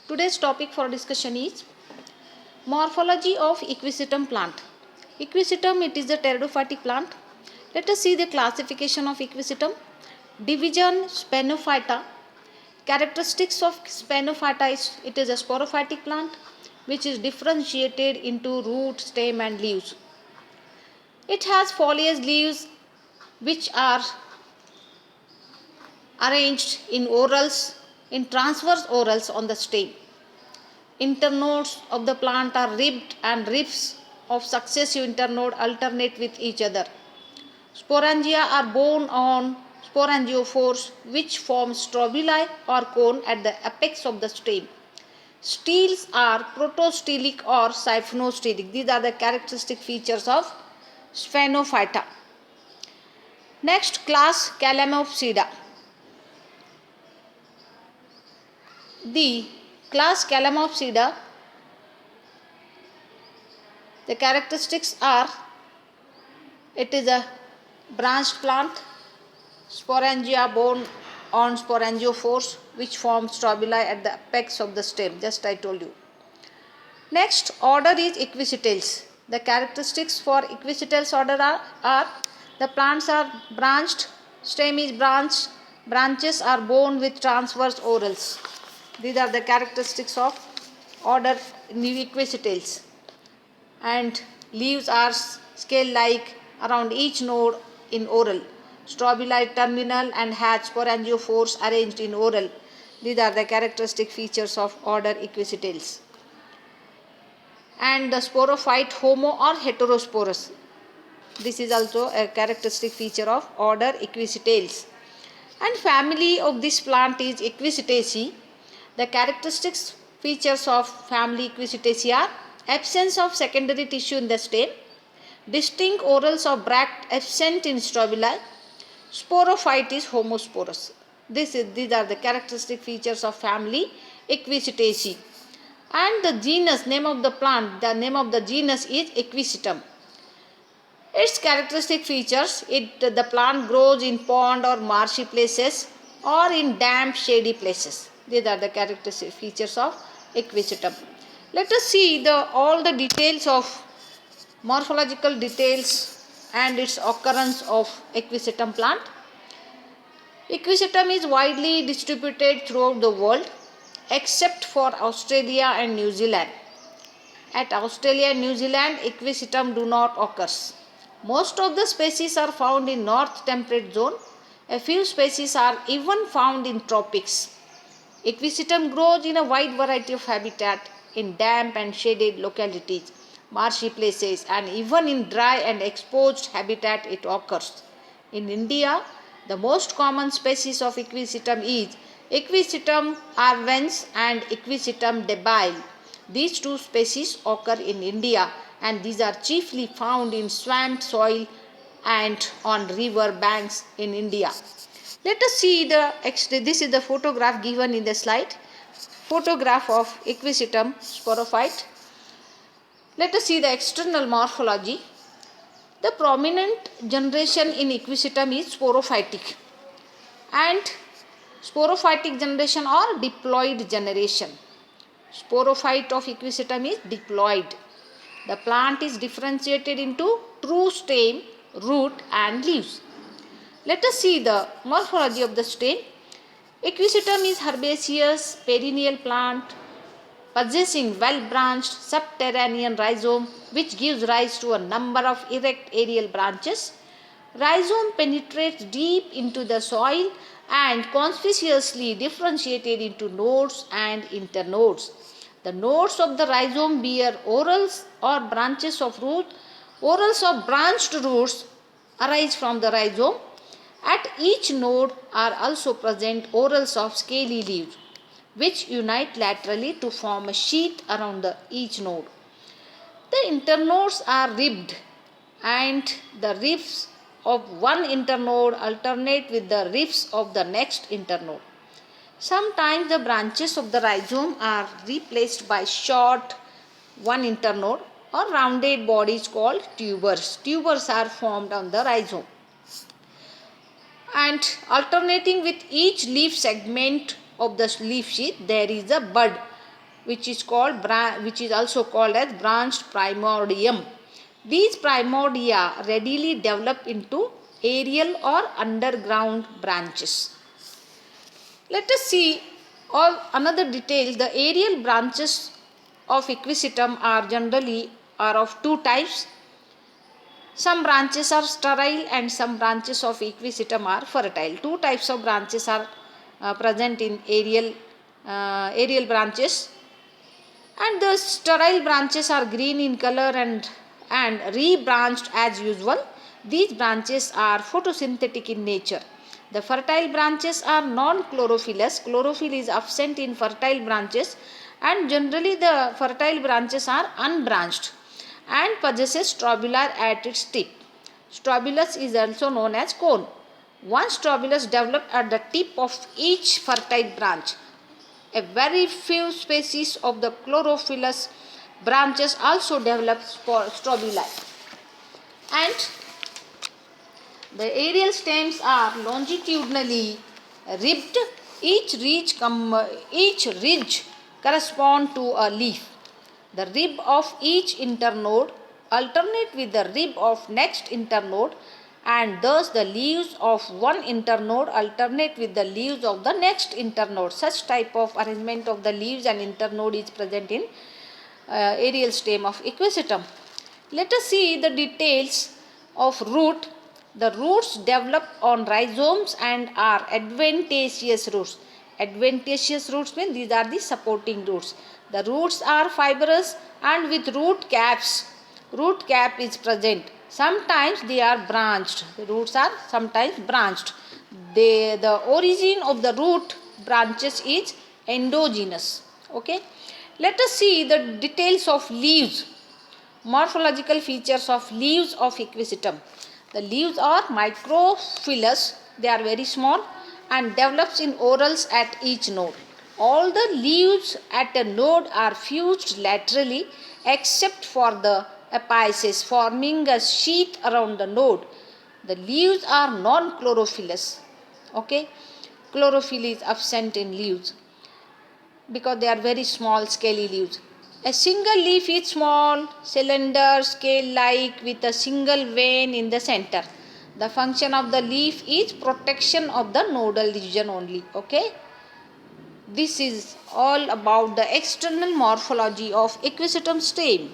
Today's topic for discussion is morphology of equisetum plant. Equisetum, it is a pteridophytic plant. Let us see the classification of equisetum. Division Sphenophyta. Characteristics of Sphenophyta is it is a sporophytic plant which is differentiated into root, stem and leaves. It has foliage leaves which are arranged in transverse whorls on the stem. Internodes of the plant are ribbed and ribs of successive internode alternate with each other. Sporangia are borne on sporangiophores which form strobili or cone at the apex of the stem. Steels are protostelic or siphonostylic. These are the characteristic features of Sphenophyta. Next class, Calamopsida. The class Calamopsida, the characteristics are it is a branched plant, sporangia borne on sporangiophores which form strobili at the apex of the stem, just I told you. Next order is Equisitales. The characteristics for Equisitales order are the plants are branched, stem is branched, branches are borne with transverse whorls. These are the characteristics of order Equisitales. And leaves are scale-like around each node in whorl. Strobili terminal and has sporangiophores arranged in whorl. These are the characteristic features of order Equisitales. And the sporophyte homo or heterosporous. This is also a characteristic feature of order Equisitales. And family of this plant is Equisitaceae. The characteristics features of family Equisitaceae are absence of secondary tissue in the stem, distinct whorls of bract absent in strobili, sporophyte is homosporous. These are the characteristic features of family Equisitaceae. And the genus, name of the plant, the name of the genus is Equisetum. Its characteristic features, the plant grows in pond or marshy places or in damp shady places. These are the characteristic features of Equisetum. Let us see all the details of morphological details and its occurrence of Equisetum plant. Equisetum is widely distributed throughout the world except for Australia and New Zealand. At Australia and New Zealand, Equisetum do not occur. Most of the species are found in north temperate zone. A few species are even found in tropics. Equisetum grows in a wide variety of habitat in damp and shaded localities, marshy places and even in dry and exposed habitat it occurs. In India, the most common species of Equisetum is Equisetum arvens and Equisetum debile. These two species occur in India and these are chiefly found in swamped soil and on river banks in India. Let us see this is the photograph given in the slide. Photograph of Equisetum sporophyte. Let us see the external morphology. The prominent generation in Equisetum is sporophytic and sporophytic generation or diploid generation. Sporophyte of Equisetum is diploid. The plant is differentiated into true stem, root and leaves. Let us see the morphology of the stem. Equisetum is herbaceous perennial plant possessing well-branched subterranean rhizome which gives rise to a number of erect aerial branches. Rhizome penetrates deep into the soil and conspicuously differentiated into nodes and internodes. The nodes of the rhizome bear whorls or branches of root. Whorls of branched roots arise from the rhizome. At each node are also present whorls of scaly leaves which unite laterally to form a sheath around each node. The internodes are ribbed and the ribs of one internode alternate with the ribs of the next internode. Sometimes the branches of the rhizome are replaced by short one internode or rounded bodies called tubers. Tubers are formed on the rhizome. And alternating with each leaf segment of the leaf sheath there is a bud which is also called as branched primordium. These primordia readily develop into aerial or underground branches. Let us see another detail. The aerial branches of equisetum are of two types. Some branches are sterile and some branches of equisetum are fertile. Two types of branches are present in aerial branches, and the sterile branches are green in color and rebranched as usual. These branches are photosynthetic in nature. The fertile branches are non-chlorophyllous. Chlorophyll is absent in fertile branches, and generally the fertile branches are unbranched and possesses strobilar at its tip. Strobilus is also known as cone. One strobilus developed at the tip of each fertile branch. A very few species of the chlorophyllous branches also develop strobili. And the aerial stems are longitudinally ribbed. Each ridge corresponds to a leaf. The rib of each internode alternate with the rib of next internode, and thus the leaves of one internode alternate with the leaves of the next internode. Such type of arrangement of the leaves and internode is present in aerial stem of equisetum. Let us see the details of root. The roots develop on rhizomes and are adventitious roots. Adventitious roots means these are the supporting roots. The roots are fibrous and with root caps. Root cap is present. Sometimes they are branched. The roots are sometimes branched. The origin of the root branches is endogenous. Okay. Let us see the details of leaves. Morphological features of leaves of equisetum. The leaves are microphyllous. They are very small and develops in whorls at each node. All the leaves at a node are fused laterally except for the apices, forming a sheath around the node. The leaves are non-chlorophyllous. Okay, chlorophyll is absent in leaves because they are very small scaly leaves. A single leaf is small, cylinder, scale-like with a single vein in the center. The function of the leaf is protection of the nodal region only. Okay. This is all about the external morphology of equisetum stem.